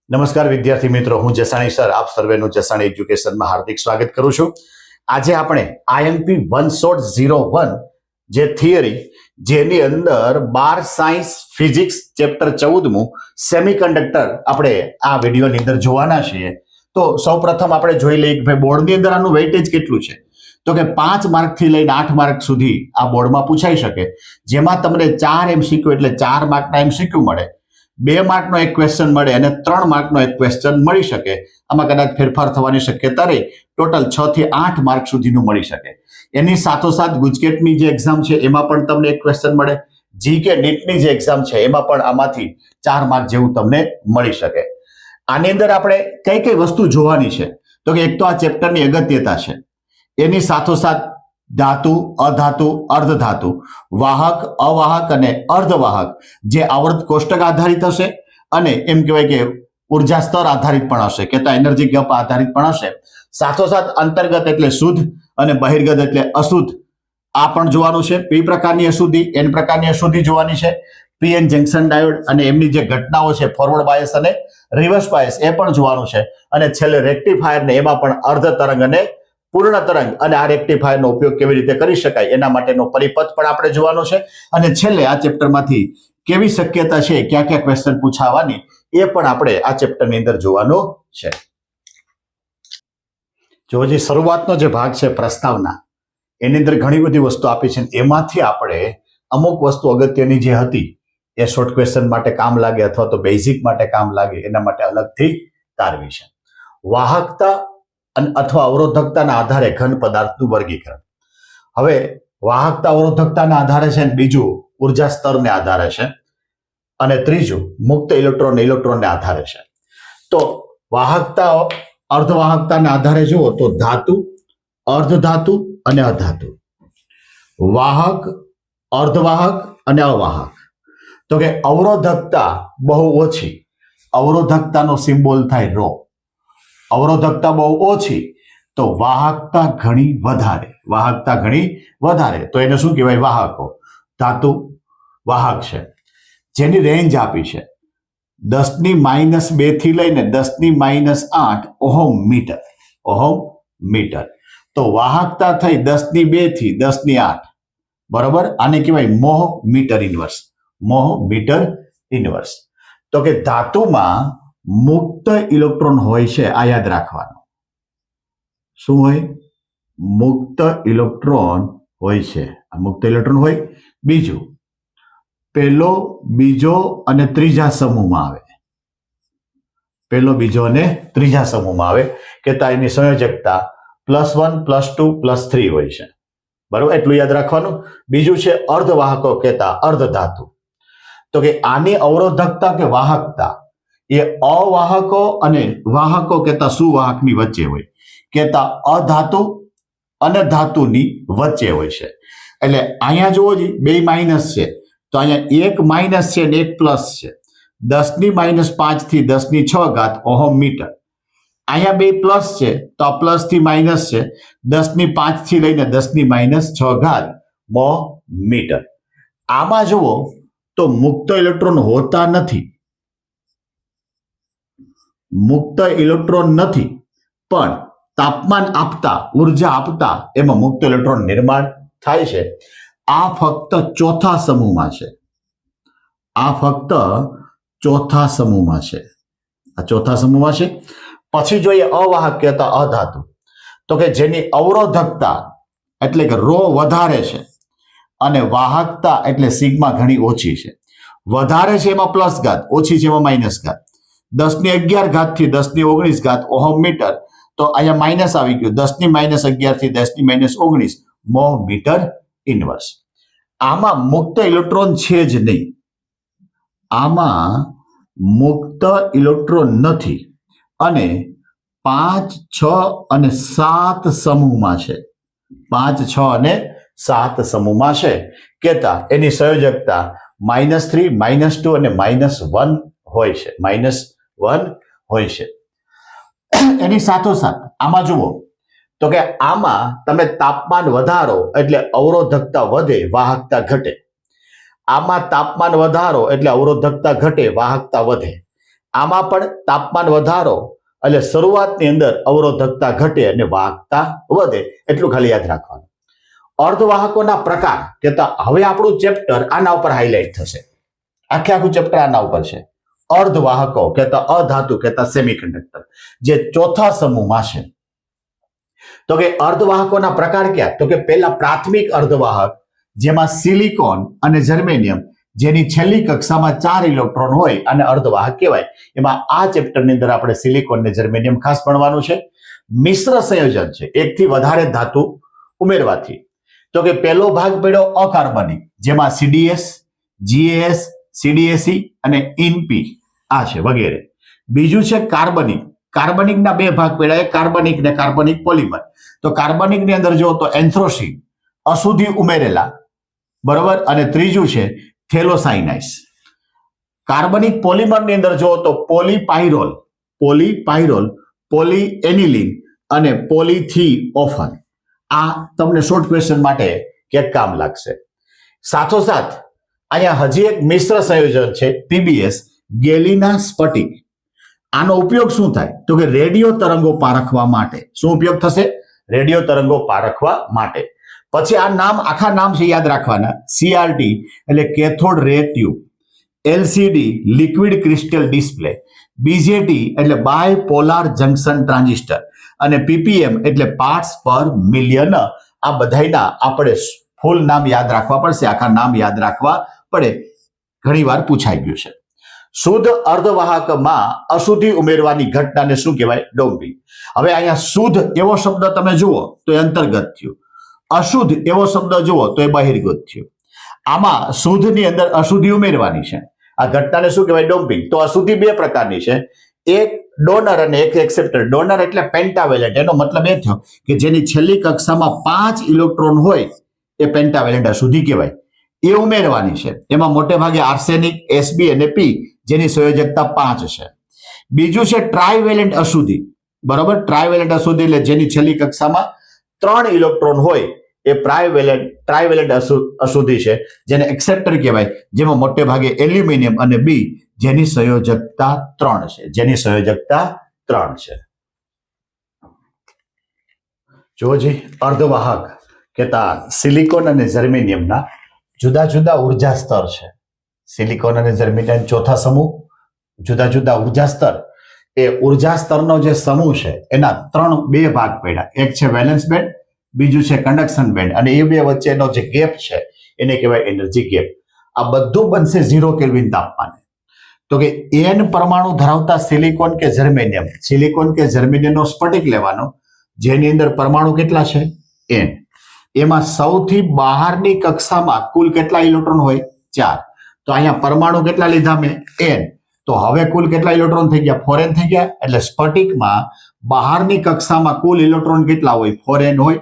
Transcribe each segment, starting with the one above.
નમસ્કાર વિદ્યાર્થી મિત્રો, હું જસાણી સર આપ સર્વેનું જસાણી એજ્યુકેશનમાં હાર્દિક સ્વાગત કરું છું. આજે આપણે IMP 1.01 જે થિયરી જેની અંદર 12 સાયન્સ ફિઝિક્સ ચેપ્ટર 14મું સેમિકન્ડક્ટર આપણે આ વિડીયોની અંદર જોવાના છીએ. તો સૌપ્રથમ આપણે જોઈ લઈએ કે ભાઈ બોર્ડની અંદર આનું વેઇટેજ કેટલું છે. તો કે 5 માર્કથી લઈને 8 માર્ક સુધી આ બોર્ડમાં પૂછાઈ શકે, જેમાં તમને 4 MCQ એટલે 4 માર્કના MCQ મળે, 2 માર્કનો એક ક્વેશ્ચન મળે અને 3 માર્કનો એક ક્વેશ્ચન મળી શકે. આમાં કદાચ ફેરફાર થવાની શક્યતા રહી. ટોટલ 6 થી 8 માર્ક સુધીનું મળી શકે. એની સાથોસાથ ગુજકેટની જે એક્ઝામ છે એમાં પણ તમને એક ક્વેશ્ચન મળે. જીકે નીટની જે એક્ઝામ છે એમાં પણ આમાંથી 4 માર્ક જેવું તમને મળી શકે. આની અંદર આપણે કઈ કઈ વસ્તુ જોવાની છે તો કે એક તો આ ચેપ્ટરની અગત્યતા છે, એની સાથોસાથ ધાતુ, અધાતુ, અર્ધધાતુ, વાહક, અવાહક અને અર્ધવાહક જે આવર્ત કોષ્ટક આધારિત હશે અને એમ કહેવાય કે ઉર્જા સ્તર આધારિત પણ હશે, કે તો એનર્જી ગેપ આધારિત પણ હશે. સાથોસાથ અંતર્ગત એટલે શુદ્ધ અને બહિર્ગત એટલે અશુદ્ધ આ પણ જોવાનું છે. પી પ્રકારની અશુદ્ધિ, એન પ્રકારની અશુદ્ધિ જોવાની છે. પીએન જંકશન ડાયોડ અને એમની જે ઘટનાઓ છે ફોરવર્ડ બાયસ અને રિવર્સ બાયસ એ પણ જોવાનું છે. અને છેલ્લે રેક્ટિફાયર ને એમાં પણ અર્ધ તરંગ અને પૂર્ણ તરંગ અને આ રેક્ટિફાયરનો ઉપયોગ કેવી રીતે કરી શકાય એના માટેનો પરિપથ પણ આપણે જોવાનો છે. અને છેલ્લે આ ચેપ્ટરમાંથી કેવી શક્યતા છે, ક્યાં ક્યાં ક્વેશ્ચન પૂછાવાની એ પણ આપણે આ ચેપ્ટરની અંદર જોવાનો છે. જો જે શરૂઆતનો જે ભાગ છે પ્રસ્તાવના, એની અંદર ઘણી બધી વસ્તુ આપી છે. એમાંથી આપણે અમુક વસ્તુ અગત્યની જે હતી એ શોર્ટ ક્વેશ્ચન માટે કામ લાગે અથવા તો બેઝિક માટે કામ લાગે એના માટે અલગથી તારવી છે. વાહકતા અથવા અવરોધકતાના આધારે ઘન પદાર્થનું વર્ગીકરણ. હવે વાહકતા અવરોધકતાના આધારે છે, બીજું ઉર્જા સ્તરને આધારે છે, અને ત્રીજું મુક્ત ઇલેક્ટ્રોનને આધારે છે. તો વાહકતા અર્ધવાહકતાના આધારે જુઓ તો ધાતુ, અર્ધધાતુ અને અધાતુ, વાહક, અર્ધવાહક અને અવાહક. તો કે અવરોધકતા બહુ ઓછી, અવરોધકતાનો સિમ્બોલ થાય ρ. અવરોધકતા બહુ ઓછી તો વાહકતા ઘણી વધારે, વાહકતા ઘણી વધારે તો એને શું કહેવાય? વાહકો. ધાતુ વાહક છે, જેની રેન્જ આપી છે 10⁻2 થી લઈને 10⁻8 ઓહમ મીટર. ઓહમ મીટર તો વાહકતા થઈ 10⁻2 થી 10⁻8. બરોબર, આને કહેવાય મોહ મીટર ઇન્વર્સ. મોહ મીટર ઇન્વર્સ. તો કે ધાતુમાં મુક્ત ઇલેક્ટ્રોન હોય છે, આ યાદ રાખવાનું. શું હોય? મુક્ત ઇલેક્ટ્રોન હોય છે. આ મુક્ત ઇલેક્ટ્રોન હોય. બીજું પહેલો, બીજો અને ત્રીજા સમૂહમાં આવે. પહેલો, બીજો અને ત્રીજા સમૂહમાં આવે કે એની સંયોજકતા +1, +2, +3 હોય છે. બરોબર, એટલું યાદ રાખવાનું. બીજું છે અર્ધવાહકો કહેતા અર્ધધાતુ. તો કે આની અવરોધકતા કે વાહકતા એ અવાહકો અને વાહકો કહેતા સુવાહકની વચ્ચે હોય, કહેતા અધાતુ અને ધાતુની વચ્ચે હોય છે. એટલે અહીંયા જુઓ જી, બે માઇનસ છે તો અહીંયા એક માઇનસ છે અને એક પ્લસ છે. 10⁻5 થી 10⁶ ઓહમ મીટર. અહીંયા બે પ્લસ છે તો આ પ્લસ થી માઇનસ છે, 10⁵ થી લઈને 10⁻6 મોહ મીટર. આમાં જુઓ તો મુક્ત ઇલેક્ટ્રોન હોતા નથી, મુક્ત ઇલેક્ટ્રોન નથી, પણ તાપમાન આપતા, ઉર્જા આપતા એમાં મુક્ત ઇલેક્ટ્રોન નિર્માણ થાય છે. આ ફક્ત ચોથા સમૂહમાં છે. આ ફક્ત ચોથા સમૂહમાં છે. આ ચોથા સમૂહમાં છે. પછી જોઈએ અવાહક કહેતા અધાતુ. તો કે જેની અવરોધકતા એટલે કે ρ વધારે છે અને વાહકતા એટલે સિગ્મા ઘણી ઓછી છે. વધારે છે એમાં પ્લસ ઘાત, ઓછી છે એમાં માઇનસ ઘાત. 10⁻11 થી 10⁻19 ઓહમ મીટર. તો અહીંયા માઇનસ આવી ગયું, 10⁻11 થી 10⁻19 મોહ મીટર ઇન્વર્સ. આમાં મુક્ત ઇલેક્ટ્રોન છે જ નહીં. આમાં મુક્ત ઇલેક્ટ્રોન નથી અને 5, 6 અને 7 સમૂહમાં છે. 5, 6 અને 7 સમૂહમાં છે. કહેતા એની સંયોજકતા -3, -2 અને -1 હોય છે. -1 હોય છે. એની સાથોસાથ આમાં જુઓ તો કે આમાં તમે તાપમાન વધારો એટલે અવરોધકતા વધે, વાહકતા ઘટે. આમાં તાપમાન વધારો એટલે અવરોધકતા ઘટે, વાહકતા વધે. આમાં પણ તાપમાન વધારો એટલે શરૂઆતની અંદર અવરોધકતા ઘટે અને વાહકતા વધે, એટલું ખાલી યાદ રાખવાનું. અર્ધવાહકોના પ્રકાર કહેતા હવે આપણું ચેપ્ટર આના ઉપર હાઇલાઇટ થશે. આખું ચેપ્ટર આના ઉપર છે. અર્ધવાહકો કહેતા અધાતુ કહેતા સેમિકન્ડક્ટર, જે ચોથા સમૂહમાં છે. તો કે અર્ધવાહકોના પ્રકાર ક્યાં? તો કે પહેલા પ્રાથમિક અર્ધવાહક, જેમાં સિલિકોન અને જર્મેનિયમ, જેની છેલ્લી કક્ષામાં 4 ઇલેક્ટ્રોન હોય અને અર્ધવાહક કહેવાય. એમાં આ ચેપ્ટરની અંદર આપણે સિલિકોન અને જર્મેનિયમ ખાસ ભણવાનું છે. મિશ્ર સંયોજન છે, એકથી વધારે ધાતુ ઉમેરવાથી. તો કે પહેલો ભાગ પડ્યો અકાર્બનિક, જેમાં CDS, GAS, CDSE અને InP આ છે વગેરે. બીજું છે કાર્બનિક. કાર્બનિકના 2 ભાગ પડ્યા, એક કાર્બનિક ને કાર્બનિક પોલિમર. તો કાર્બનિકની અંદર જો તો એન્થ્રોસીન, અશુદ્ધિ ઉમેરેલા, બરોબર. અને ત્રીજું છે થેલોસાઇનાઇસ. કાર્બનિક પોલિમરની અંદર જો તો પોલીપાયરોલ, પોલીએનિલિન અને પોલીથીઓફન. આ તમને શોર્ટ ક્વેશ્ચન માટે ક્યાંક કામ લાગશે. સાથોસાથ અહીંયા હજી એક મિશ્ર સંયોજન છે PBS, ગેલિના સ્ફટિક. આનો ઉપયોગ શું થાય? તો કે રેડિયો તરંગો પારખવા માટે. શું ઉપયોગ થશે? રેડિયો તરંગો પારખવા માટે. પછી આ નામ, આખા નામ છે યાદ રાખવાના. CRT એટલે કેથોડ રે tube, LCD liquid crystal display, BJT એટલે બાયપોલાર જંકશન ટ્રાન્ઝિસ્ટર અને PPM એટલે પાર્ટ્સ પર મિલિયન. આ બધાના આપણે ફૂલ નામ યાદ રાખવા પડશે, આખા નામ યાદ રાખવા પડે. ઘણીવાર પૂછાઈ ગયું છે. શુદ્ધ અર્ધવાહકમાં અશુદ્ધિ ઉમેરવાની ઘટનાને શું કહેવાય? ડોપિંગ. હવે અહીંયા શુદ્ધ એવો શબ્દ તમે જુઓ તો એ અંતર્ગત થયું, અશુદ્ધ એવો શબ્દ જુઓ તો એ બહિર્ગત થયું. આમાં શુદ્ધની અંદર અશુદ્ધિ ઉમેરવાની છે. આ ઘટનાને શું કહેવાય? ડોપિંગ. તો અશુદ્ધિ 2 પ્રકારની છે, એક ડોનર અને એક એક્સેપ્ટર. ડોનર એટલે પેન્ટાવેલેન્ટ. એનો મતલબ એ થયો કે જેની છેલ્લી કક્ષામાં 5 ઇલેક્ટ્રોન હોય એ પેન્ટાવેલેન્ટ અશુદ્ધિ કહેવાય. એ ઉમેરવાની છે. એમાં મોટે ભાગે આર્સેનિક, SB અને P, જેની સંયોજકતા 5 છે. બીજું છે ટ્રાયવેલેન્ટ અશુદ્ધિ, બરોબર. ટ્રાયવેલેન્ટ અશુદ્ધિ એટલે જેની છેલ્લી કક્ષામાં 3 ઇલેક્ટ્રોન હોય એ ટ્રાયવેલેન્ટ અશુદ્ધિ છે, જેને એક્સેપ્ટર કહેવાય. જેમાં મોટે ભાગે એલ્યુમિનિયમ અને B, જેની સંયોજકતા 3 છે. જોજી, અર્ધવાહક કહેતા સિલિકોન અને જર્મેનિયમના જુદા જુદા ઉર્જા સ્તર છે. સિલિકોન અને જર્મેનિયમ ચોથા સમૂહ, જુદા જુદા ઉર્જા સ્તર. એ ઉર્જા સ્તરનો જે સમૂહ છે એના 2 ભાગ પડ્યા. એક છે વેલેન્સ બેન્ડ, બીજું છે કન્ડક્શન બેન્ડ. અને એ 2 વચ્ચેનો જે ગેપ છે એને કહેવાય એનર્જી ગેપ. આ બધું બનશે 0 કેલ્વિન તાપમાને. તો કે N પરમાણુ ધરાવતા સિલિકોન કે જર્મેનિયમનો સ્ફટિક લેવાનો, જેની અંદર પરમાણુ કેટલા છે? N. એમાં સૌથી બહારની કક્ષામાં કુલ કેટલા ઇલેક્ટ્રોન હોય? 4. તો અહીંયા પરમાણુ કેટલા લીધા મેં? N. તો હવે કુલ કેટલા ઇલેક્ટ્રોન થઈ ગયા? 4n થઈ ગયા. એટલે સ્ફટિકમાં બહારની કક્ષામાં કુલ ઇલેક્ટ્રોન કેટલા હોય? 4n હોય.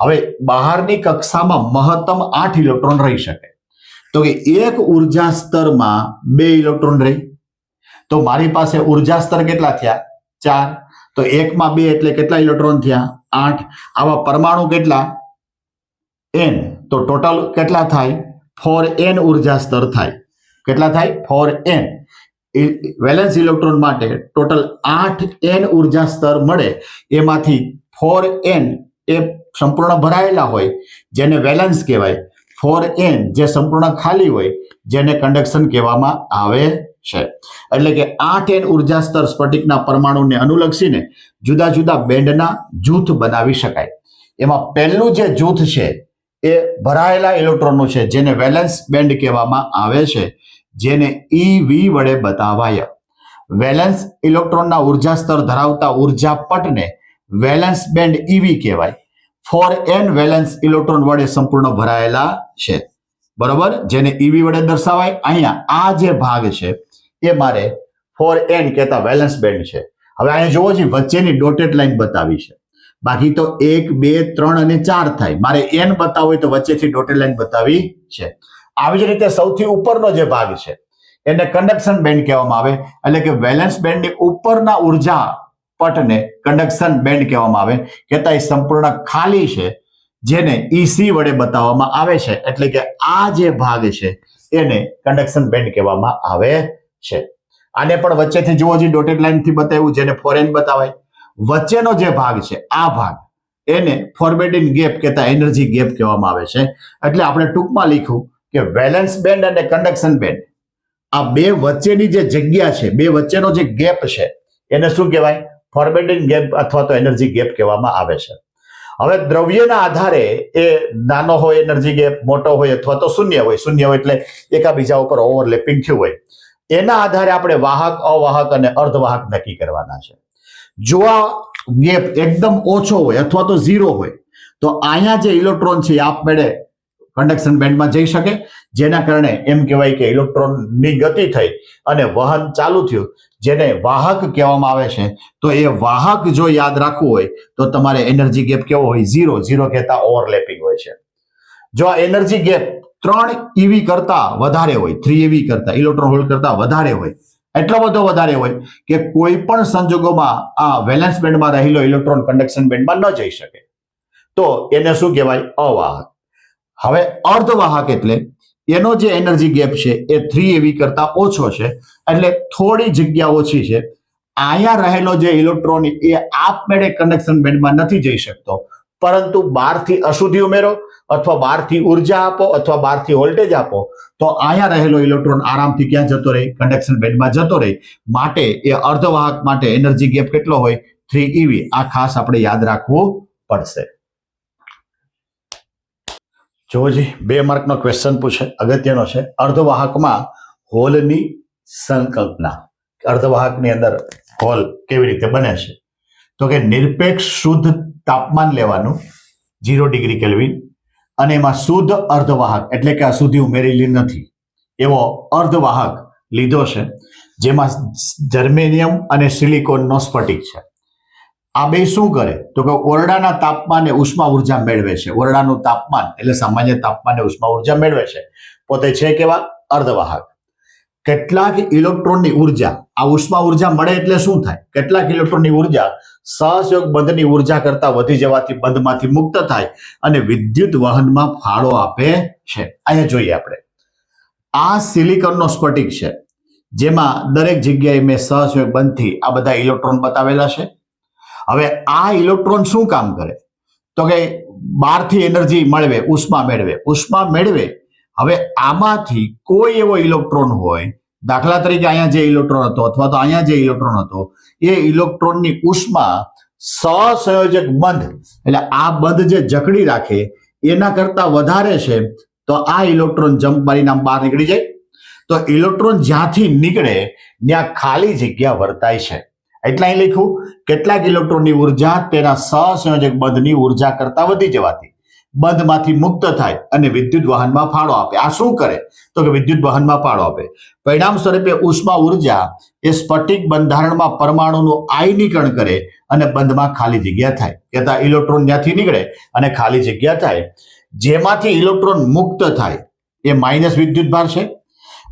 હવે બહારની કક્ષામાં મહત્તમ 8 ઇલેક્ટ્રોન રહી શકે. તો કે એક ઉર્જા સ્તરમાં 2 ઇલેક્ટ્રોન રહી. તો મારી પાસે ઉર્જા સ્તર કેટલા થયા? 4. તો 1 માં 2 એટલે કેટલા ઇલેક્ટ્રોન થયા? 8. આવા પરમાણુ કેટલા? N. તો ટોટલ કેટલા થાય? 4n ઉર્જા સ્તર થાય. કેટલા થાય? 4n. વેલેન્સ ઇલેક્ટ્રોન માટે ટોટલ 8n ઉર્જા સ્તર મળે. એમાંથી 4n એ સંપૂર્ણ ભરાયેલા હોય, જેને વેલેન્સ કહેવાય. 4n જે સંપૂર્ણ ખાલી હોય, જેને કન્ડક્શન કહેવામાં આવે છે. એટલે કે 8n ઉર્જા સ્તર સ્ફટિકના પરમાણુને અનુલક્ષીને જુદા જુદા બેન્ડના જૂથ બનાવી શકાય. એમાં પહેલું જે જૂથ છે એ ભરાયેલા ઇલેક્ટ્રોનનું છે, જેને વેલેન્સ બેન્ડ કહેવામાં આવે છે, જેને EV વડે બતાવાય. વેલેન્સ ઇલેક્ટ્રોનના ઉર્જા સ્તર ધરાવતા ઉર્જા પટને વેલેન્સ બેન્ડ EV કહેવાય. 4n વેલેન્સ ઇલેક્ટ્રોન વડે સંપૂર્ણ ભરાયેલા છે, બરોબર, જેને EV વડે દર્શાવાય. અહીંયા આ જે ભાગ છે એ મારે 4n કહેતા વેલેન્સ બેન્ડ છે. હવે અહીંયા જોવો છે વચ્ચેની ડોટેડ લાઈન બતાવી છે. બાકી તો 1, 2, 3 અને 4 થાય. મારે n બતાવવું હોય તો વચ્ચેથી ડોટેડ લાઈન બતાવી છે. આવી જ રીતે સૌથી ઉપરનો જે ભાગ છે એને કન્ડક્શન બેન્ડ કહેવામાં આવે. એટલે કે વેલેન્સ બેન્ડની ઉપરના ઉર્જા પટને કન્ડક્શન બેન્ડ કહેવામાં આવે. કહેતા એ સંપૂર્ણ ખાલી છે, જેને EC વડે બતાવવામાં આવે છે. એટલે કે આ જે ભાગ છે એને કન્ડક્શન બેન્ડ કહેવામાં આવે છે. આને પણ વચ્ચેથી જુઓ, જે ડોટેડ લાઈનથી બતાવ્યું, જેને ફોરેન બતાવાય. વચ્ચેનો જે ભાગ છે, આ ભાગ એને ફોર્બિડન ગેપ કહેતા એનર્જી ગેપ કહેવામાં આવે છે. એટલે આપણે ટૂંકમાં લખ્યું કે વેલેન્સ બેન્ડ અને કન્ડક્શન બેન્ડ, આ બે વચ્ચેની જે જગ્યા છે, બે વચ્ચેનો જે ગેપ છે, એને શું કહેવાય? ફોર્બિડન ગેપ અથવા તો એનર્જી ગેપ કહેવામાં આવે છે. હવે દ્રવ્યના આધારે એ નાનો હોય એનર્જી ગેપ, મોટો હોય અથવા તો શૂન્ય હોય. શૂન્ય હોય એટલે એકાબીજા ઉપર ઓવરલેપિંગ થયું હોય. એના આધારે આપણે વાહક, અવાહક અને અર્ધવાહક નક્કી કરવાના છે. જો આ ગેપ એકદમ ઓછો હોય અથવા તો ઝીરો હોય તો અહીંયા જે ઇલેક્ટ્રોન છે એ આપમેળે કન્ડક્શન બેન્ડમાં જઈ શકે, જેના કારણે એમ કહેવાય કે ઇલેક્ટ્રોનની ગતિ થઈ અને વહન ચાલુ થયું, જેને વાહક કહેવામાં આવે છે. તો એ વાહક જો યાદ રાખવું હોય તો તમારે એનર્જી ગેપ કેવો હોય? ઝીરો. ઝીરો કહેતા ઓવરલેપિંગ હોય છે. જો આ એનર્જી ગેપ 3 EV કરતા વધારે હોય, 3 EV કરતા, ઇલેક્ટ્રોન હોલ કરતા વધારે હોય, એટલો બધો વધારે હોય કે કોઈ પણ સંજોગોમાં આ વેલેન્સ બેન્ડમાં રહેલો ઇલેક્ટ્રોન કન્ડક્શન બેન્ડમાં ન જઈ શકે, તો એને શું કહેવાય? અવાહક. હવે અર્ધવાહક એટલે એનો જે એનર્જી ગેપ છે એ 3 EV કરતા ઓછો છે, એટલે થોડી જગ્યા ઓછી છે. અહીંયા રહેલો જે ઇલેક્ટ્રોન એ આપમેળે કન્ડક્શન બેન્ડમાં નથી જઈ શકતો, પરંતુ બહારથી અશુદ્ધિ ઉમેરો અથવા બહારથી ઉર્જા આપો અથવા બહારથી વોલ્ટેજ આપો તો અહીંયા રહેલો ઇલેક્ટ્રોન આરામથી ક્યાં જતો રહે? કન્ડક્શન બેન્ડમાં જતો રહે. માટે એ અર્ધવાહક માટે એનર્જી ગેપ કેટલો હોય? 3 EV. આ ખાસ આપણે યાદ રાખવું પડશે. જોજી, 2 માર્કનો ક્વેશ્ચન પૂછે, અગત્યનો છે. અર્ધવાહકમાં હોલની સંકલ્પના. અર્ધવાહકની અંદર હોલ કેવી રીતે બને છે? તો કે નિરપેક્ષ શુદ્ધ તાપમાન લેવાનું 0 ડિગ્રી કેલ્વિન, અને એમાં શુદ્ધ અર્ધવાહક એટલે કે અશુદ્ધિ ઉમેરેલી નથી એવો અર્ધવાહક લીધો છે, જેમાં જર્મેનિયમ અને સિલિકોનનો સ્ફટિક છે. આ બે શું કરે? તો કે ઓરડાના તાપમાને ઉષ્મા ઉર્જા મેળવે છે. ઓરડાનું તાપમાન એટલે સામાન્ય તાપમાને ઉષ્મા ઉર્જા મેળવે છે. પોતે છે કેવા? અર્ધવાહક. કેટલાક ઇલેક્ટ્રોનની ઉર્જા, આ ઉષ્મા ઉર્જા મળે એટલે શું થાય? કેટલાક ઇલેક્ટ્રોનની ઉર્જા સહસંયોગ બંધની ઉર્જા કરતા વધી જવાથી બંધમાંથી મુક્ત થાય અને વિદ્યુત વહનમાં ફાળો આપે છે. અહીંયા જોઈએ આપણે, આ સિલિકોનનો સ્ફટિક છે, જેમાં દરેક જગ્યાએ મેં સહસંયોગ બંધથી આ બધા ઇલેક્ટ્રોન બતાવેલા છે. હવે આ ઇલેક્ટ્રોન શું કામ કરે? તો કે બહારથી એનર્જી મેળવે, ઉષ્મા મેળવે. ઉષ્મા મેળવે. હવે આમાંથી કોઈ એવો ઇલેક્ટ્રોન હોય, દાખલા તરીકે અહીંયા જે ઇલેક્ટ્રોન હતો અથવા તો અહીંયા જે ઇલેક્ટ્રોન હતો, એ ઇલેક્ટ્રોનની ઉષ્મા સહસંયોજક બંધ એટલે આ બંધ જે જકડી રાખે એના કરતા વધારે છે, તો આ ઇલેક્ટ્રોન જમ્પ મારીને બહાર નીકળી જાય. તો ઇલેક્ટ્રોન જ્યાંથી નીકળે ત્યાં ખાલી જગ્યા વર્તાય છે. એટલે અહીં લખ્યું, કેટલાક ઇલેક્ટ્રોનની ઉર્જા તેના સહસંયોજક બંધની ઉર્જા કરતા વધી જવાથી બંધમાંથી મુક્ત થાય અને વિદ્યુત વહનમાં ફાળો આપે. આ શું કરે? તો કે વિદ્યુત વહનમાં ફાળો આપે. પરિણામ સ્વરૂપે ઉષ્મા ઉર્જા એ સ્ફટિક બંધારણમાં પરમાણુનું આયનીકરણ કરે અને બંધમાં ખાલી જગ્યા થાય. કહેતા ઇલેક્ટ્રોન ત્યાંથી નીકળે અને ખાલી જગ્યા થાય. જેમાંથી ઇલેક્ટ્રોન મુક્ત થાય એ માઇનસ વિદ્યુત ભાર છે,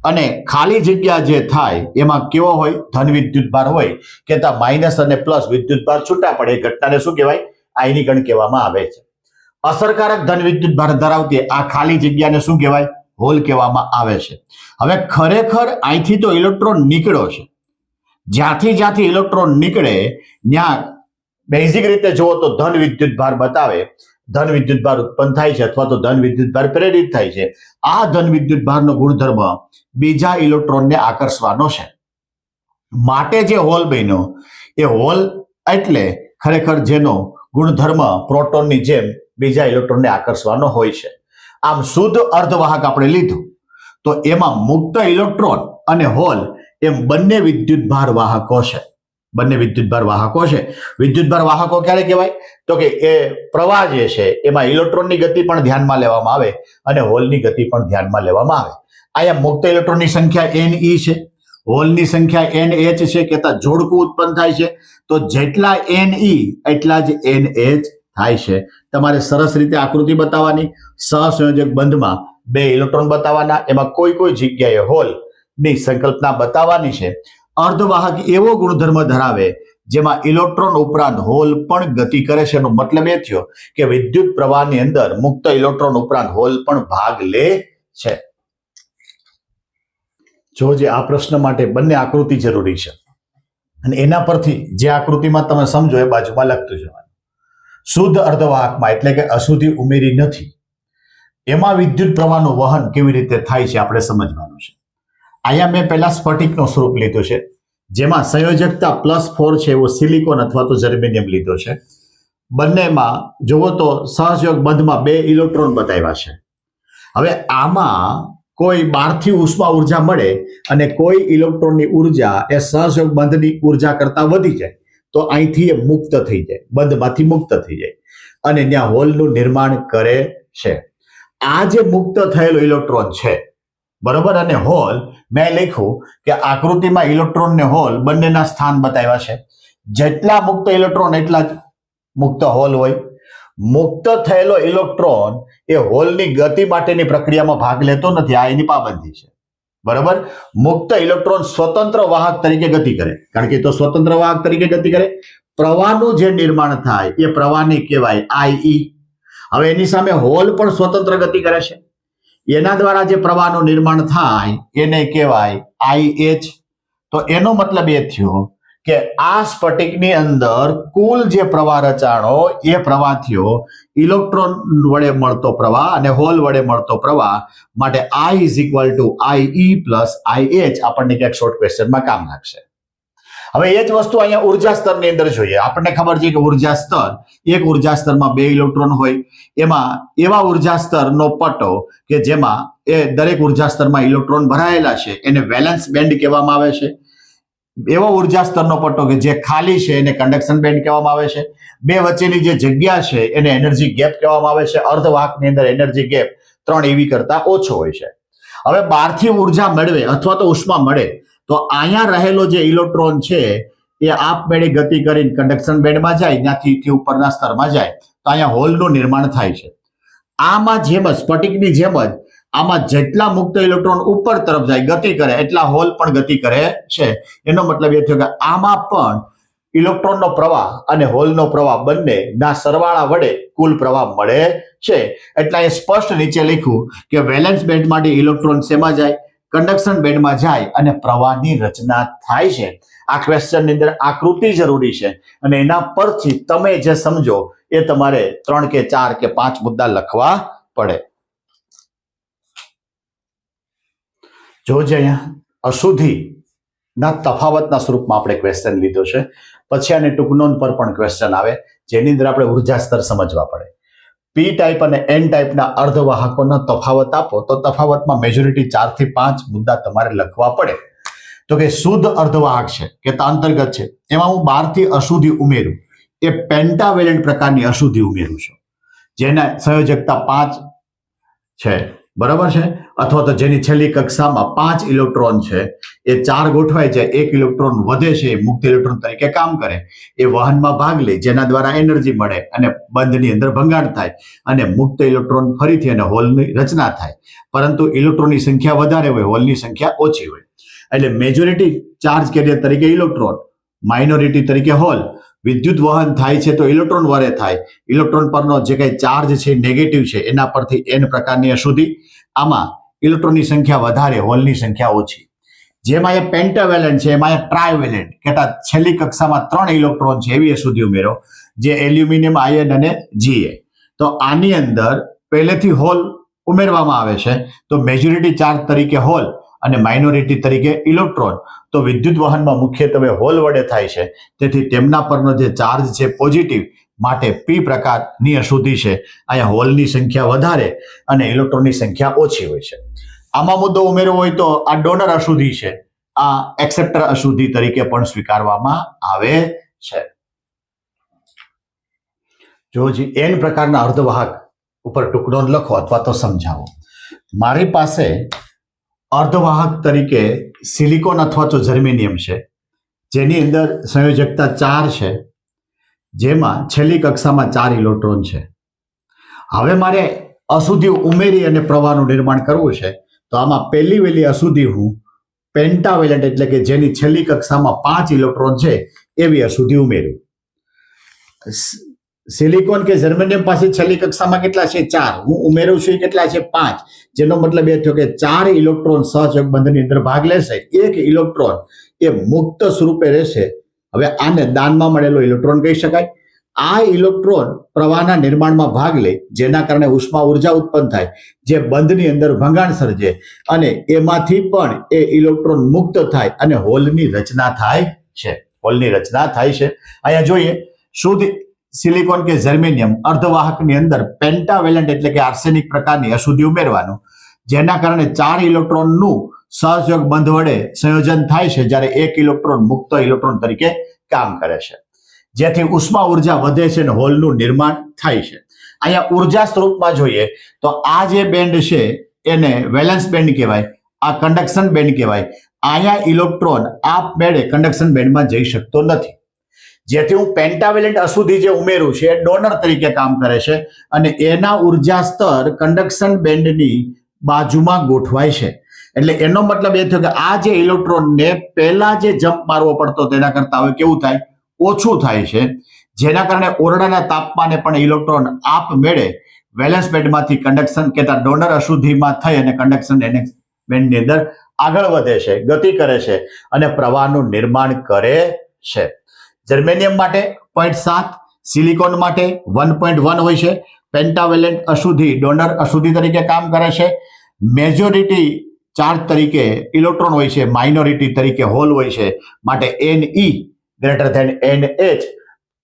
અને ખાલી જગ્યા જે થાય એમાં કેવો હોય? ધન વિદ્યુત ભાર હોય. કહેતા માઇનસ અને પ્લસ વિદ્યુત ભાર છૂટા પડે. એ ઘટનાને શું કહેવાય? આયનીકરણ કહેવામાં આવે છે. અસરકારક ધન વિદ્યુત ભાર ધરાવતી આ ખાલી જગ્યાને શું કહેવાય? હોલ કહેવામાં આવે છે. હવે ખરેખર અહીંથી તો ઇલેક્ટ્રોન નીકળ્યો છે. જ્યાંથી ઇલેક્ટ્રોન નીકળે ત્યાં બેઝિક રીતે જુઓ તો ધન વિદ્યુત ભાર બતાવે, ધન વિદ્યુત ભાર ઉત્પન્ન થાય છે અથવા તો ધન વિદ્યુત ભાર પ્રેરિત થાય છે. આ ધન વિદ્યુત ભારનો ગુણધર્મ બીજા ઇલેક્ટ્રોનને આકર્ષવાનો છે. માટે જે હોલ બન્યો એ હોલ એટલે ખરેખર જેનો ગુણધર્મ પ્રોટોનની જેમ બીજા ઇલેક્ટ્રોનને આકર્ષવાનો હોય છે. આમ શુદ્ધ અર્ધવાહક આપણે લીધું તો એમાં મુક્ત ઇલેક્ટ્રોન અને હોલ એમ બંને વિદ્યુત ભાર વાહકો છે. બંને વિદ્યુત ભાર વાહકો છે. વિદ્યુત ભાર વાહકો ક્યારે કહેવાય? તો કે એ પ્રવાહ જે છે એમાં ઇલેક્ટ્રોનની ગતિ પણ ધ્યાનમાં લેવામાં આવે અને હોલની ગતિ પણ ધ્યાનમાં લેવામાં આવે. અહીંયા મુક્ત ઇલેક્ટ્રોનની સંખ્યા Ne છે, હોલની સંખ્યા NH છે. કહેતા જોડકું ઉત્પન્ન થાય છે. તો જેટલા Ne એટલા જ NH થાય છે. તમારે સરસ રીતે આકૃતિ બતાવવાની, સહસંયોજક બંધમાં 2 ઇલેક્ટ્રોન બતાવવાના, એમાં કોઈ કોઈ જગ્યાએ હોલ ની સંકલ્પના બતાવવાની છે. અર્ધવાહક એવો ગુણધર્મ ધરાવે જેમાં ઇલેક્ટ્રોન ઉપરાંત હોલ પણ ગતિ કરે છે. એનો મતલબ એ થયો કે વિદ્યુત પ્રવાહની અંદર મુક્ત ઇલેક્ટ્રોન ઉપરાંત હોલ પણ ભાગ લે છે. જો જે આ પ્રશ્ન માટે બંને આકૃતિ જરૂરી છે અને એના પરથી જે આકૃતિમાં તમે સમજો એ બાજુમાં લખતું જવાનું. શુદ્ધ અર્ધવાહકમાં એટલે કે અશુદ્ધિ ઉમેરી નથી એમાં વિદ્યુત પ્રવાહનું વહન કેવી રીતે થાય છે આપણે સમજવાનું છે. અહીંયા મેં પહેલા સ્ફટિકનું સ્વરૂપ લીધું છે જેમાં સંયોજકતા +4 છે એવો સિલિકોન અથવા તો જર્મેનિયમ લીધો છે. બંનેમાં જુઓ તો સહયોગ બંધમાં 2 ઇલેક્ટ્રોન બતાવ્યા છે. હવે આમાં કોઈ બહારથી ઉષ્મા ઉર્જા મળે અને કોઈ ઇલેક્ટ્રોનની ઉર્જા એ સહયોગ બંધની ઉર્જા કરતા વધી જાય તો અહીંથી એ મુક્ત થઈ જાય, બંધમાંથી મુક્ત થઈ જાય અને ત્યાં હોલનું નિર્માણ કરે છે. આ જે મુક્ત થયેલો ઇલેક્ટ્રોન છે બરોબર, અને હોલ મેં લખ્યું કે આકૃતિમાં ઇલેક્ટ્રોન ને હોલ બંનેના સ્થાન બતાવ્યા છે. જેટલા મુક્ત ઇલેક્ટ્રોન એટલા જ મુક્ત હોલ હોય. મુક્ત થયેલો ઇલેક્ટ્રોન એ હોલની ગતિ માટેની પ્રક્રિયામાં ભાગ લેતો નથી, આ એની પાબંદી છે બરાબર. મુક્ત ઇલેક્ટ્રોન સ્વતંત્ર વાહક તરીકે ગતિ કરે, કારણ કે તો સ્વતંત્ર વાહક તરીકે ગતિ કરે. પ્રવાહનું જે નિર્માણ થાય એ પ્રવાહને કહેવાય IE. હવે એની સામે હોલ પણ સ્વતંત્ર ગતિ કરે છે, એના દ્વારા જે પ્રવાહનું નિર્માણ થાય એને કહેવાય IH. તો એનો મતલબ એ થયો કે આ સ્ફટિકની અંદર કુલ જે પ્રવાહ રચાણો એ પ્રવાહ થયો ઇલેક્ટ્રોન વડે મળતો પ્રવાહ અને હોલ વડે મળતો પ્રવાહ, માટે I = IE + IH આપણને ક્યાંક શોર્ટ ક્વેશ્ચનમાં કામ લાગશે. હવે એ જ વસ્તુ અહીંયા ઉર્જા સ્તરની અંદર જોઈએ. આપણને ખબર છે કે ઉર્જા સ્તર, એક ઉર્જા સ્તરમાં 2 ઇલેક્ટ્રોન હોય, એમાં એવા ઉર્જા સ્તરનો પટ્ટો કે જેમાં એ દરેક ઉર્જા સ્તરમાં ઇલેક્ટ્રોન ભરાયેલા છે એને વેલેન્સ બેન્ડ કહેવામાં આવે છે. એવો ઉર્જા સ્તરનો પટ્ટો કે જે ખાલી છે એને કન્ડક્શન બેન્ડ કહેવામાં આવે છે. બે વચ્ચેની જે જગ્યા છે એને એનર્જી ગેપ કહેવામાં આવે છે. અર્ધવાહકની અંદર એનર્જી ગેપ 3 eV કરતા ઓછો હોય છે. હવે બહારથી ઉર્જા મેળવે અથવા તો ઉષ્મા મળે તો અહીંયા રહેલો જે ઇલેક્ટ્રોન છે એ આપમેળે ગતિ કરીને કન્ડક્શન બેન્ડમાં જાય, ત્યાંથી ઉપરના સ્તરમાં જાય તો અહીંયા હોલનું નિર્માણ થાય છે. આમાં જેમ જ સ્ફટિકની જેમ જ આમાં જેટલા મુક્ત ઇલેક્ટ્રોન ઉપર તરફ જાય ગતિ કરે એટલા હોલ પણ ગતિ કરે છે. એનો મતલબ એ થયો કે આમાં પણ ઇલેક્ટ્રોનનો પ્રવાહ અને હોલનો પ્રવાહ બંને ના સરવાળા વડે કુલ પ્રવાહ મળે છે. એટલે એ સ્પષ્ટ નીચે લખ્યું કે વેલેન્સ બેન્ડ માટે ઇલેક્ટ્રોન શેમાં જાય? કન્ડક્શન બેન્ડમાં જાય અને પ્રવાહની રચના થાય છે. આ ક્વેશ્ચનની અંદર આકૃતિ જરૂરી છે અને એના પરથી તમે જે સમજો એ તમારે 3 કે 4 કે 5 મુદ્દા લખવા પડે. જોજે અહીંયા અશુદ્ધિના તફાવતના સ્વરૂપમાં આપણે ક્વેશ્ચન લીધો છે. પછી આને ટૂંક નોંધ પર પણ ક્વેશ્ચન આવે જેની અંદર આપણે ઉર્જા સ્તર સમજવા પડે. P ટાઈપ અને N ટાઈપના અર્ધવાહકોનો તફાવત આપો તો તફાવતમાં મેજોરિટી 4 થી 5 મુદ્દા તમારે લખવા પડે. તો કે શુદ્ધ અર્ધવાહક છે કે અંતર્ગત છે એમાં હું 12 થી અશુદ્ધિ ઉમેરું એ પેન્ટાવેલેન્ટ પ્રકારની અશુદ્ધિ ઉમેરું છું જેના સંયોજકતા 5 છે બરાબર છે, અથવા તો જેની છેલ્લી કક્ષામાં 5 ઇલેક્ટ્રોન છે એ 4 ગોઠવાય છે, 1 ઇલેક્ટ્રોન વધે છે, મુક્ત ઇલેક્ટ્રોન તરીકે કામ કરે, એ વહનમાં ભાગ લે જેના દ્વારા એનર્જી મળે અને બંધની અંદર ભંગાણ થાય અને મુક્ત ઇલેક્ટ્રોન ફરીથી અને હોલની રચના થાય. પરંતુ ઇલેક્ટ્રોનની સંખ્યા વધારે હોય, હોલની સંખ્યા ઓછી હોય. એટલે મેજોરિટી ચાર્જ કેરિયર તરીકે ઇલેક્ટ્રોન, માઇનોરિટી તરીકે હોલ. વિદ્યુત વહન થાય છે તો ઇલેક્ટ્રોન વડે થાય. ઇલેક્ટ્રોન પરનો જે કંઈ ચાર્જ છે નેગેટિવ છે એના પરથી N પ્રકારની અશુદ્ધિ. આમાં ઇલેક્ટ્રોનની સંખ્યા વધારે, હોલની સંખ્યા ઓછી. જેમાં એ પેન્ટાવેલેન્ટ છે એમાં એ ટ્રાયવેલેન્ટ કેટલા છેલ્લી કક્ષામાં 3 ઇલેક્ટ્રોન છે એવી અશુદ્ધિ ઉમેરો, જે એલ્યુમિનિયમ આયન અને Ga. તો આની અંદર પહેલેથી હોલ ઉમેરવામાં આવે છે તો મેજોરિટી ચાર્જ તરીકે હોલ અને માઇનોરિટી તરીકે ઇલેક્ટ્રોન. તો વિદ્યુત વહનમાં મુખ્યત્વે હોલ વડે થાય છે, તેથી તેમના પરનો જે ચાર્જ છે પોઝિટિવ, માટે P પ્રકારની અશુદ્ધિ છે. અહીંયા હોલની સંખ્યા વધારે અને ઇલેક્ટ્રોનની સંખ્યા ઓછી હોય છે. આમાં મુદ્દો ઉમેરવો હોય તો આ ડોનર અશુદ્ધિ છે, આ એક્સેપ્ટર અશુદ્ધિ તરીકે પણ સ્વીકારવામાં આવે છે. જો N પ્રકારના અર્ધવાહક ઉપર ટૂંક નોંધ લખો અથવા તો સમજાવો. મારી પાસે અર્ધવાહક તરીકે સિલિકોન અથવા તો જર્મેનિયમ છે જેની અંદર સંયોજકતા 4 છે, જેમાં છેલ્લી કક્ષામાં 4 ઇલેક્ટ્રોન છે. હવે મારે અશુદ્ધિ ઉમેરી અને પ્રવાહનું નિર્માણ કરવું છે તો આમાં પહેલી વહેલી અશુદ્ધિ હું પેન્ટાવેલેન્ટ એટલે કે જેની છેલ્લી કક્ષામાં 5 ઇલેક્ટ્રોન છે એવી અશુદ્ધિ ઉમેરું. સિલિકોન કે જર્મેનિયમ પાસે છેલ્લી કક્ષામાં કેટલા છે 4, હું ઉમેરું છું એ કેટલા છે 5, જેનો મતલબ એ થયો કે 4 ઇલેક્ટ્રોન સહયોગ બંધની અંદર ભાગ લેશે, 1 ઇલેક્ટ્રોન એ મુક્ત સ્વરૂપે રહેશે. હવે આને દાનમાં મળેલો ઇલેક્ટ્રોન કહી શકાય. આ ઇલેક્ટ્રોન પ્રવાહના નિર્માણમાં ભાગ લે, જેના કારણે ઉષ્મા ઉર્જા ઉત્પન્ન થાય, જે બંધની અંદર ભંગાણ સર્જે અને એમાંથી પણ એ ઇલેક્ટ્રોન મુક્ત થાય અને હોલની રચના થાય છે. અહીંયા જોઈએ શુદ્ધ સિલિકોન કે જર્મેનિયમ અર્ધવાહકની અંદર પેન્ટાવેલેન્ટ એટલે કે આર્સેનિક પ્રકારની અશુદ્ધિ ઉમેરવાનું, જેના કારણે 4 ઇલેક્ટ્રોનનું સહયોગ બંધ વડે સંયોજન થાય છે, જ્યારે 1 ઇલેક્ટ્રોન મુક્ત ઇલેક્ટ્રોન તરીકે કામ કરે છે, જેથી ઉષ્મા ઉર્જા વધે છે અને હોલનું નિર્માણ થાય છે. અહીંયા ઉર્જા સ્વરૂપમાં જોઈએ તો આ જે બેન્ડ છે એને વેલેન્સ બેન્ડ કહેવાય, આ કન્ડક્શન બેન્ડ કહેવાય. અહીંયા ઇલેક્ટ્રોન આપમેળે કન્ડક્શન બેન્ડમાં જઈ શકતો નથી, જેથી હું પેન્ટાવેલેન્ટ અશુદ્ધિ જે ઉમેરું છે એ ડોનર તરીકે કામ કરે છે અને એના ઉર્જા સ્તર કન્ડક્શન બેન્ડની બાજુમાં ગોઠવાય છે. એટલે એનો મતલબ એ થયો કે આ જે ઇલેક્ટ્રોનને પહેલા જે જમ્પ મારવો પડતો તેના કરતા હવે કેવું થાય, ઓછું થાય છે, જેના કારણે ઓરડાના તાપમાને પણ ઇલેક્ટ્રોન આપમેળે વેલેન્સ બેન્ડમાંથી કન્ડક્શન કહેતા ડોનર અશુદ્ધિમાં થઈ અને કન્ડક્શન બેન્ડની અંદર આગળ વધે છે, ગતિ કરે છે અને પ્રવાહનું નિર્માણ કરે છે. જર્મેનિયમ માટે 0.7, સિલિકોન માટે 1.1 હોય છે. પેન્ટાવેલેન્ટ અશુદ્ધિ ડોનર અશુદ્ધિ તરીકે કામ કરે છે. મેજોરિટી ચાર્જ તરીકે ઇલેક્ટ્રોન હોય છે, માઇનોરિટી તરીકે હોલ હોય છે, માટે NE NH.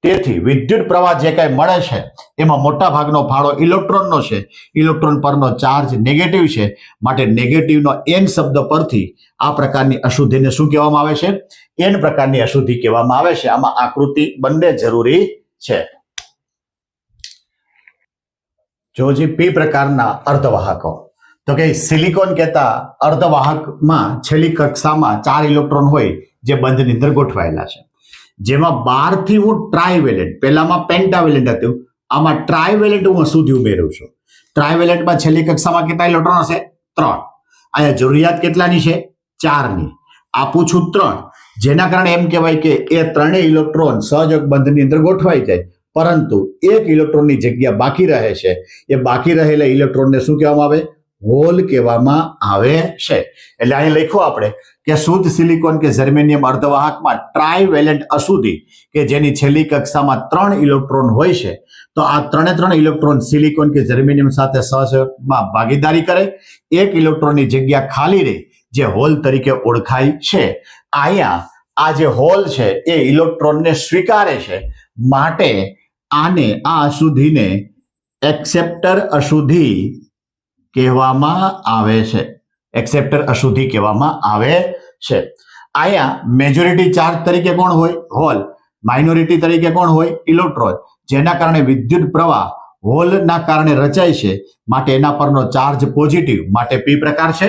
તેથી વિદ્યુત પ્રવાહ જે કાંઈ મળે છે એમાં મોટા ભાગનો ફાળો ઇલેક્ટ્રોનનો છે. ઇલેક્ટ્રોન પરનો ચાર્જ નેગેટિવ છે, માટે નેગેટિવનો N શબ્દ પરથી આ પ્રકારની અશુદ્ધિને શું કહેવામાં આવે છે, N પ્રકારની અશુદ્ધિ કહેવામાં આવે છે. આમાં આકૃતિ બંને જરૂરી છે. જોજી P પ્રકારના અર્ધવાહકો, તો કે સિલિકોન કહેતા અર્ધવાહકમાં છેલ્લી કક્ષામાં 4 ઇલેક્ટ્રોન હોય જે બંધની અંદર ગોઠવાયેલા છે, જેમાં 12 થી હું ટ્રાયવેલેન્ટ, પહેલામાં પેન્ટાવેલેન્ટ હતું, આમાં ટ્રાયવેલેન્ટ હું અશુદ્ધિ ઉમેરું છું. ટ્રાયવેલેન્ટમાં છેલ્લી કક્ષામાં કેટલા ઇલેક્ટ્રોન હશે, 3. અહીંયા જરૂરિયાત કેટલાની છે, 4ની. આપું છું 3, જેના કારણે એમ કહેવાય કે એ 3 ઇલેક્ટ્રોન સહયોગ બંધની અંદર ગોઠવાઈ જાય, પરંતુ 1 ઇલેક્ટ્રોનની જગ્યા બાકી રહે છે. એ બાકી રહેલા ઇલેક્ટ્રોનને શું કહેવામાં આવે, હોલ કહેવામાં આવે છે. એટલે અહીં લખ્યું આપણે કે શુદ્ધ સિલિકોન કે જર્મેનિયમ અર્ધવાહકમાં ટ્રાયવેલેન્ટ અશુદ્ધિ કે જેની છેલ્લી કક્ષામાં 3 ઇલેક્ટ્રોન હોય છે, તો આ 3 ઇલેક્ટ્રોન સિલિકોન કે જર્મેનિયમ સાથે સહયોગમાં ભાગીદારી કરે, 1 ઇલેક્ટ્રોનની જગ્યા ખાલી રહે, જે હોલ તરીકે ઓળખાય છે. અહીંયા આ જે હોલ છે એ ઇલેક્ટ્રોનને સ્વીકારે છે, માટે આને આ અશુદ્ધિને એક્સેપ્ટર અશુદ્ધિ કહેવામાં આવે છે. એક્સેપ્ટર અશુદ્ધિ કહેવામાં આવે છે. અહીંયા મેજોરિટી ચાર્જ તરીકે કોણ હોય, હોલ. માઇનોરિટી તરીકે કોણ હોય, ઇલેક્ટ્રોન, જેના કારણે વિદ્યુત પ્રવાહ હોલના કારણે રચાય છે, માટે એના પરનો ચાર્જ પોઝિટિવ, માટે P પ્રકાર છે.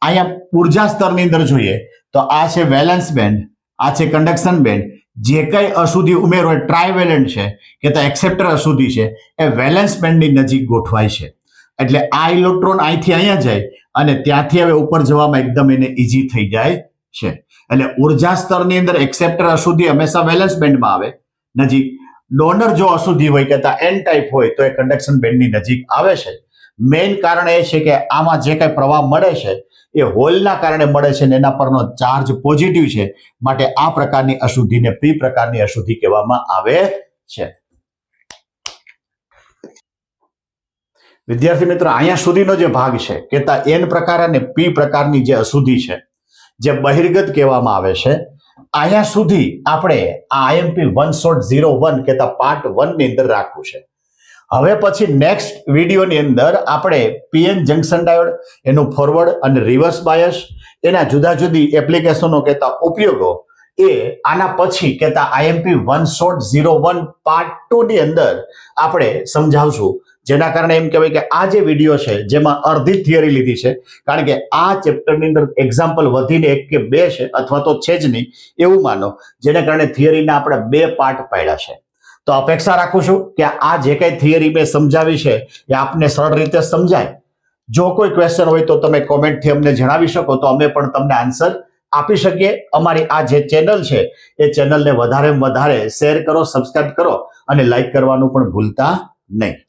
અહીંયા ઉર્જા સ્તરની અંદર જોઈએ તો આ છે વેલેન્સ બેન્ડ, આ છે કન્ડક્શન બેન્ડ. જે કઈ અશુદ્ધિ ઉમેરો એ ટ્રાયવેલેન્ટ છે કે તો એક્સેપ્ટર અશુદ્ધિ છે, એ વેલેન્સ બેન્ડની નજીક ગોઠવાય છે. એટલે આ ઇલેક્ટ્રોન અહીંથી અહીંયા જાય અને ત્યાંથી હવે ઉપર જવામાં એકદમ એને ઈઝી થઈ જાય છે. એટલે ઉર્જા સ્તરની અંદર એક્સેપ્ટર અશુદ્ધિ હંમેશા વેલેન્સ બેન્ડમાં આવે નજીક. ડોનર જો અશુદ્ધિ હોય કહેતા N ટાઈપ હોય તો એ કન્ડક્શન બેન્ડની નજીક આવે છે. મેઇન કારણ એ છે કે આમાં જે કઈ પ્રવાહ મળે છે એ હોલના કારણે મળે છે અને એના પરનો ચાર્જ પોઝિટિવ છે, માટે આ પ્રકારની અશુદ્ધિને P પ્રકારની અશુદ્ધિ કહેવામાં આવે છે. વિદ્યાર્થી મિત્રો, અહીંયા સુધીનો જે ભાગ છે કહેતા N પ્રકાર અને P પ્રકારની જે અશુદ્ધિ છે જે બહિર્ગત કહેવામાં આવે છે, અહીંયા સુધી આપણે આ IMP 1.01 કહેતા પાર્ટ 1 ની અંદર રાખવું છે. હવે પછી નેક્સ્ટ વિડીયોની અંદર આપણે PN જંકશન ડાયોડ, એનું ફોરવર્ડ અને રિવર્સ બાયસ, એના જુદા જુદી એપ્લિકેશનો કહેતા ઉપયોગો એ આના પછી કહેતા IMP 1.01 પાર્ટ 2 ની અંદર આપણે સમજાવશું. જેના કારણે એમ કહેવાય કે આ જે વિડીયો છે જેમાં અડધી થિયરી લીધી છે, કારણ કે આ ચેપ્ટરની અંદર એક્ઝામ્પલ વધીને 1 કે 2 છે અથવા તો છે જ નહીં એવું માનો, જેના કારણે થિયરીના આપણે 2 પાર્ટ પાડ્યા છે. તો અપેક્ષા રાખું છું કે આ જે કઈ થિયરી મેં સમજાવી છે એ આપને સરળ રીતે સમજાય. જો કોઈ ક્વેશ્ચન હોય તો તમે કોમેન્ટથી અમને જણાવી શકો, તો અમે પણ તમને આન્સર આપી શકીએ. અમારી આ જે ચેનલ છે એ ચેનલને વધારે શેર કરો, સબસ્ક્રાઇબ કરો અને લાઈક કરવાનું પણ ભૂલતા નહીં.